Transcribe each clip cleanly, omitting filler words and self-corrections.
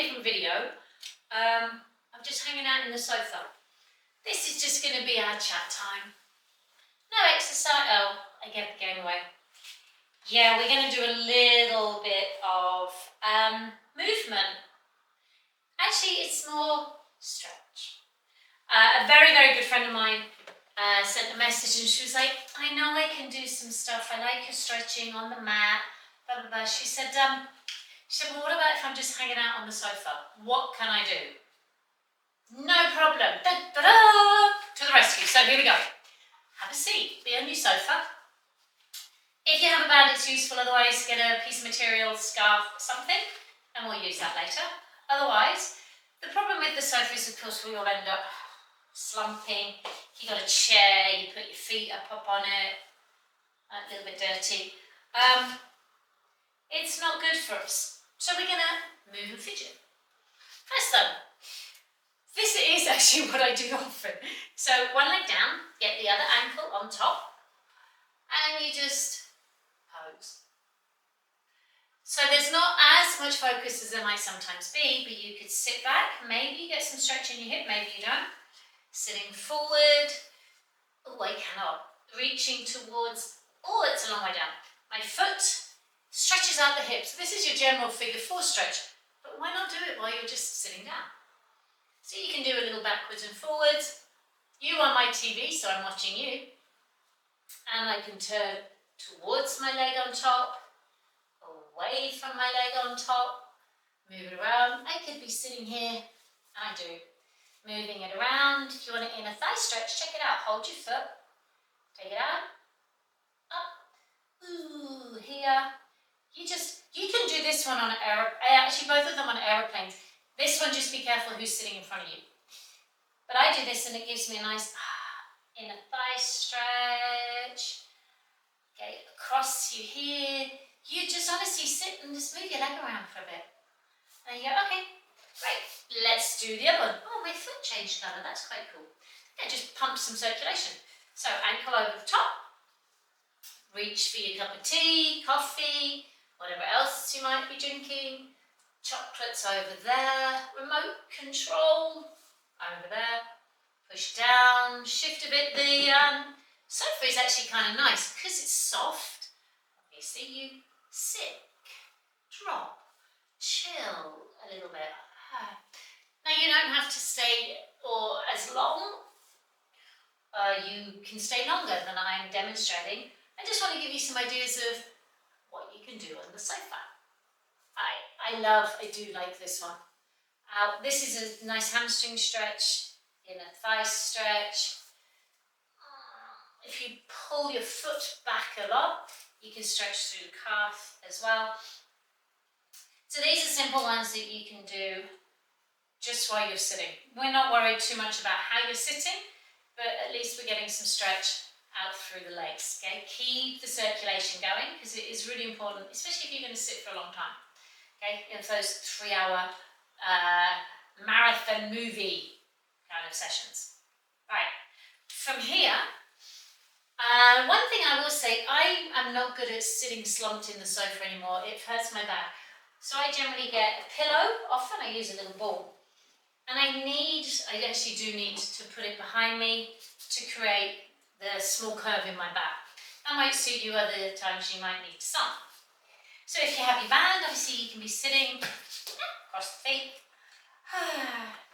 different video. I'm just hanging out in the sofa. This is just going to be our chat time. No exercise. Oh, I get the game away. Yeah, we're going to do a little bit of movement. Actually, it's more stretch. A very, very good friend of mine sent a message and she was like, I know I can do some stuff. I like your stretching on the mat, blah, blah, blah. She said, well, what about if I'm just hanging out on the sofa? What can I do? No problem. Da-da-da! To the rescue. So here we go. Have a seat. Be on your sofa. If you have a band, it's useful. Otherwise, get a piece of material, scarf, something, and we'll use that later. Otherwise, the problem with the sofa is, of course, we all end up slumping. You got a chair, you put your feet up on it, a little bit dirty. It's not good for us. So we're going to move and fidget. First though, this is actually what I do often. So one leg down, get the other ankle on top, and you just pose. So there's not as much focus as there might sometimes be, but you could sit back, maybe you get some stretch in your hip, maybe you don't. Sitting forward, oh I cannot, reaching towards, oh it's a long way down. My foot stretches out the hips. This is your general figure 4 stretch, but why not do it while you're just sitting down? So you can do a little backwards and forwards. You are my TV, so I'm watching you. And I can turn towards my leg on top, away from my leg on top, move it around. I could be sitting here, I do. Moving it around. If you want an inner thigh stretch, check it out. Hold your foot, take it out, up, ooh, here. You can do this one on actually both of them on aeroplanes. This one, just be careful who's sitting in front of you. But I do this and it gives me a nice inner thigh stretch. Okay, across you here. You just honestly sit and just move your leg around for a bit. And you go, okay, great. Let's do the other one. Oh, my foot changed colour. That's quite cool. Yeah, just pump some circulation. So ankle over the top. Reach for your cup of tea, coffee, whatever else you might be drinking. Chocolates over there. Remote control over there. Push down. Shift a bit. The sofa is actually kind of nice because it's soft. Obviously, you sit, drop, chill a little bit. Now you don't have to stay as long. You can stay longer than I'm demonstrating. I just want to give you some ideas of what you can do on the sofa. I do like this one. This is a nice hamstring stretch, inner thigh stretch. If you pull your foot back a lot, you can stretch through the calf as well. So these are simple ones that you can do just while you're sitting. We're not worried too much about how you're sitting, but at least we're getting some stretch out through the legs. Okay, keep the circulation going because it is really important, especially if you're going to sit for a long time. Okay, in those 3-hour marathon movie kind of sessions. Right, from here, one thing I will say, I am not good at sitting slumped in the sofa anymore. It hurts my back. So I generally get a pillow, often I use a little ball. And I actually do need to put it behind me to create the small curve in my back. That might suit you other times you might need some. So if you have your band, obviously you can be sitting across the feet.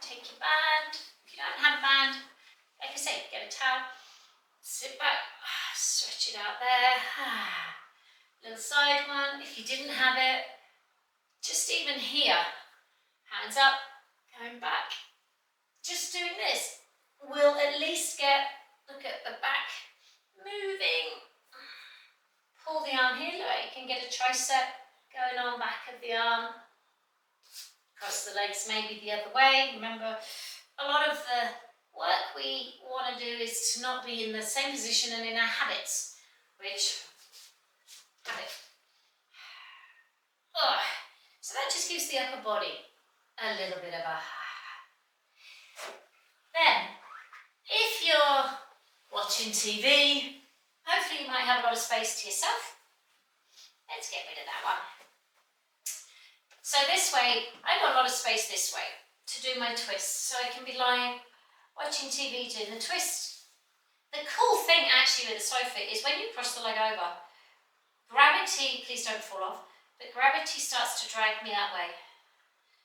Take your band. If you don't have a band, like I say, get a towel, sit back, stretch it out there. Little side one. If you didn't have it, just even here, hands up, going back. Just doing this will at least look at the back moving. Pull the arm here, look, you can get a tricep going on back of the arm. Cross the legs maybe the other way. Remember, a lot of the work we want to do is to not be in the same position and in our habits, which, so that just gives the upper body a little bit of a. Then, if you're watching TV, hopefully you might have a lot of space to yourself. Let's get rid of that one. So this way, I've got a lot of space this way to do my twist. So I can be lying, watching TV, doing the twist. The cool thing actually with the sofa is when you cross the leg over, gravity, please don't fall off, but gravity starts to drag me that way.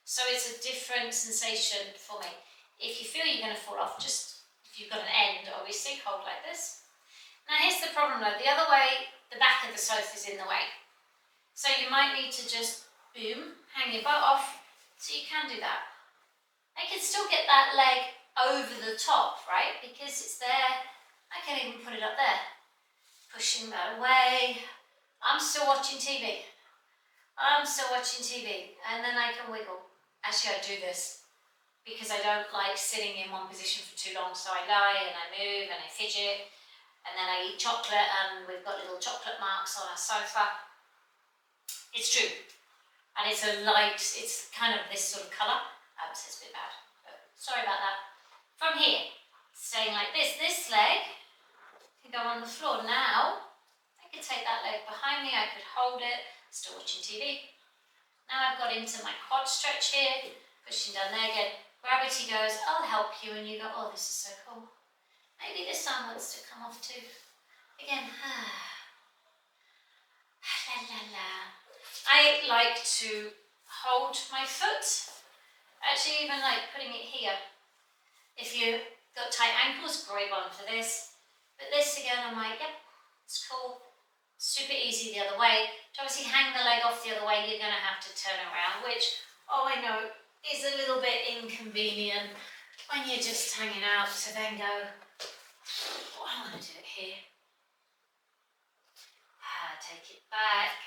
So it's a different sensation for me. If you feel you're going to fall off, just, if you've got an end, obviously, hold like this. Now here's the problem though, the other way, the back of the sofa is in the way. So you might need to just, boom, hang your butt off, so you can do that. I can still get that leg over the top, right, because it's there. I can even put it up there. Pushing that away. I'm still watching TV. And then I can wiggle. Actually, I do this because I don't like sitting in one position for too long, so I lie and I move and I fidget. And then I eat chocolate, and we've got little chocolate marks on our sofa. It's true. And it's a light, it's kind of this sort of colour. So it's a bit bad, but sorry about that. From here, staying like this leg can go on the floor. Now, I could take that leg behind me, I could hold it, still watching TV. Now I've got into my quad stretch here, pushing down there again. Gravity goes, I'll help you, and you go, oh, this is so cool. Maybe this arm wants to come off too. Again, la la la. I like to hold my foot. Actually, even like putting it here. If you've got tight ankles, great one for this. But this again, I'm like, yep, it's cool. Super easy the other way. To obviously hang the leg off the other way, you're going to have to turn around, which, oh, I know, is a little bit inconvenient when you're just hanging out to then go, oh, I want to do it here. Take it back,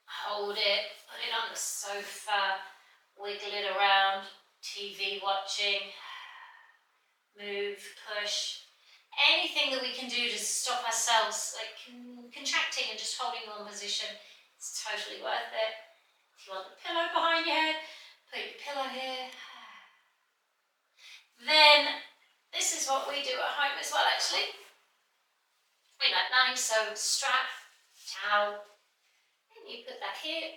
hold it, put it on the sofa, wiggle it around, TV watching, move, push. Anything that we can do to stop ourselves like contracting and just holding one position, it's totally worth it. If you want the pillow behind your head, put your pillow here. Then, this is what we do at home as well actually. We like nice, so strap, towel, and you put that here,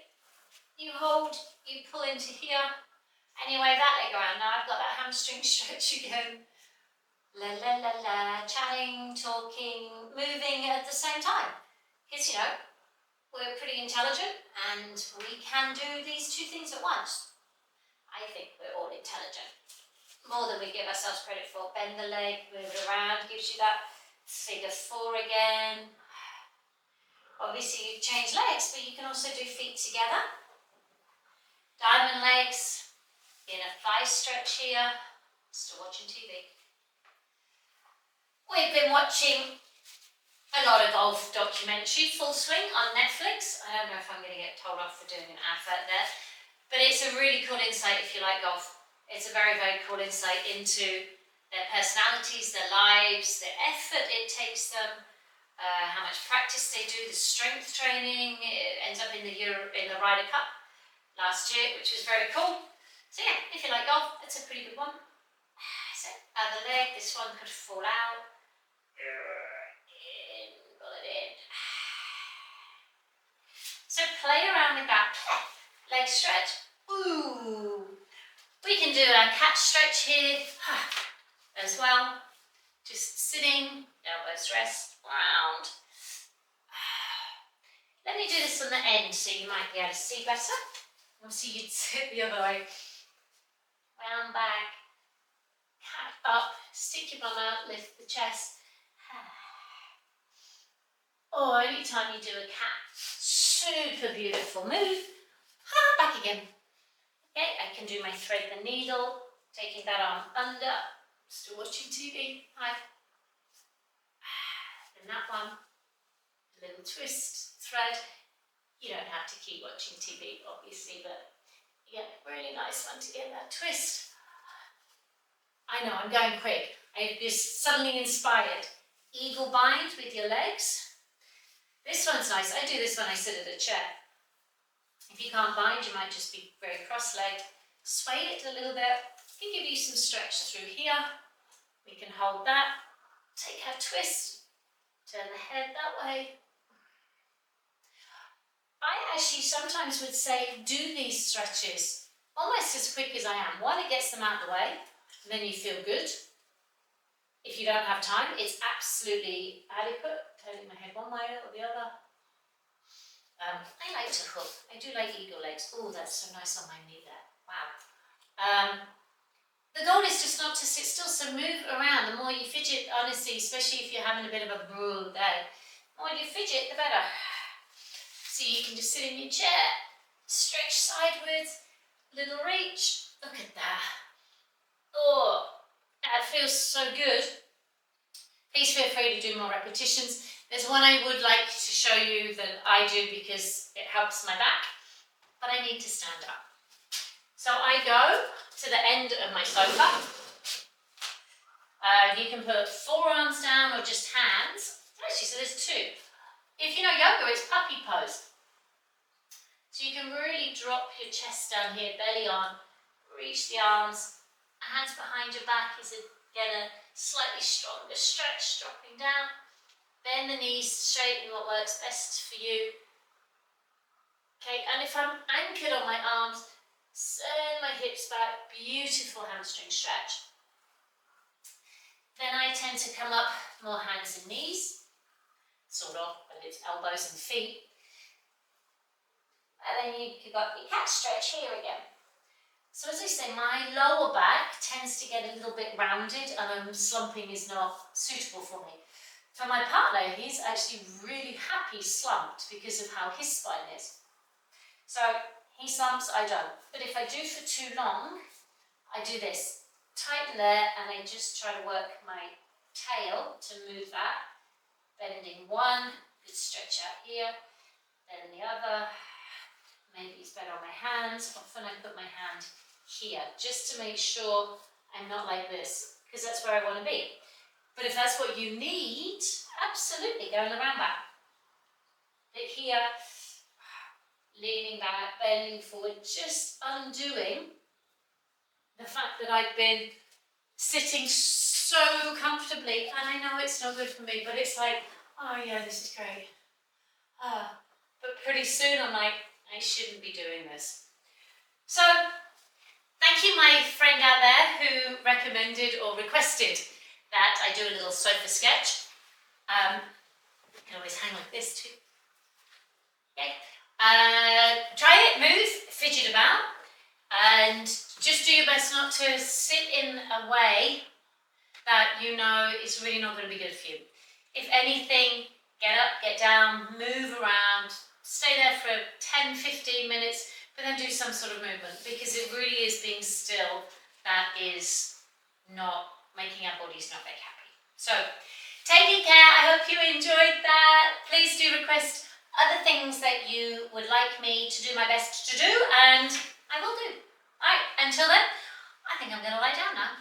you hold, you pull into here, and you wave that leg around. Now I've got that hamstring stretch again. La la la la, chatting, talking, moving at the same time. Because, you know, we're pretty intelligent and we can do these two things at once. I think we're all intelligent. More than we give ourselves credit for. Bend the leg, move it around, gives you that figure four again. Obviously you change legs, but you can also do feet together. Diamond legs, inner thigh stretch here. Still watching TV. We've been watching a lot of golf documentary, Full Swing, on Netflix. I don't know if I'm going to get told off for doing an advert there, but it's a really cool insight if you like golf. It's a very, very cool insight into their personalities, their lives, the effort it takes them, how much practice they do, the strength training. It ends up in the Ryder Cup last year, which was very cool. So yeah, if you like golf, it's a pretty good one. So other leg, this one could fall out. In, pull it in. So play around with that. Leg stretch. Ooh. We can do our cat stretch here as well. Just sitting, elbows rest, round. Let me do this on the end so you might be able to see better. Obviously you'd sit the other way. Round back, cat up, stick your bum out, lift the chest. Or anytime you do a cat, super beautiful move. Back again. Okay, I can do my thread the needle, taking that arm under, still watching TV. Hi. And that one, a little twist, thread. You don't have to keep watching TV, obviously, but yeah, really nice one to get that twist. I know, I'm going quick. I'm just suddenly inspired. Eagle bind with your legs. This one's nice. I do this when I sit at a chair. If you can't bind, you might just be very cross-legged. Sway it a little bit. Can give you some stretch through here. We can hold that. Take our twist. Turn the head that way. I actually sometimes would say do these stretches almost as quick as I am. One, it gets them out of the way, and then you feel good. If you don't have time, it's absolutely adequate. Turning my head one way or the other. I like to hook. I do like eagle legs. Oh, that's so nice on my knee there. Wow. The goal is just not to sit still, so move around. The more you fidget, honestly, especially if you're having a bit of a brutal day, the more you fidget, the better. So you can just sit in your chair, stretch sideways, little reach. Look at that. Oh, that feels so good. Please feel free to do more repetitions. There's one I would like to show you that I do because it helps my back, but I need to stand up. So I go to the end of my sofa. You can put forearms down or just hands. Actually, so there's two. If you know yoga, it's puppy pose. So you can really drop your chest down here, belly on, reach the arms, hands behind your back is again a slightly stronger stretch, dropping down. Bend the knees, straighten what works best for you. Okay, and if I'm anchored on my arms, send my hips back, beautiful hamstring stretch. Then I tend to come up more hands and knees, sort of, but it's elbows and feet. And then you've got your cat stretch here again. So as I say, my lower back tends to get a little bit rounded and slumping is not suitable for me. For my partner, he's actually really happy slumped because of how his spine is. So he slumps, I don't. But if I do for too long, I do this. Tighten there, and I just try to work my tail to move that. Bending one, good stretch out here. Then the other. Maybe it's better on my hands. Often I put my hand here, just to make sure I'm not like this, because that's where I want to be. But if that's what you need, absolutely, go in the round back. But here, leaning back, bending forward, just undoing the fact that I've been sitting so comfortably, and I know it's not good for me, but it's like, oh yeah, this is great. But pretty soon I'm like, I shouldn't be doing this. So, thank you my friend out there who recommended or requested that I do a little sofa sketch. You can always hang like this too. Okay. Try it, move, fidget about, and just do your best not to sit in a way that you know is really not going to be good for you. If anything, get up, get down, move around, stay there for 10-15 minutes, but then do some sort of movement, because it really is being still that is not making our bodies not very happy. So, taking care, I hope you enjoyed that. Please do request other things that you would like me to do my best to do, and I will do. Alright, until then, I think I'm going to lie down now.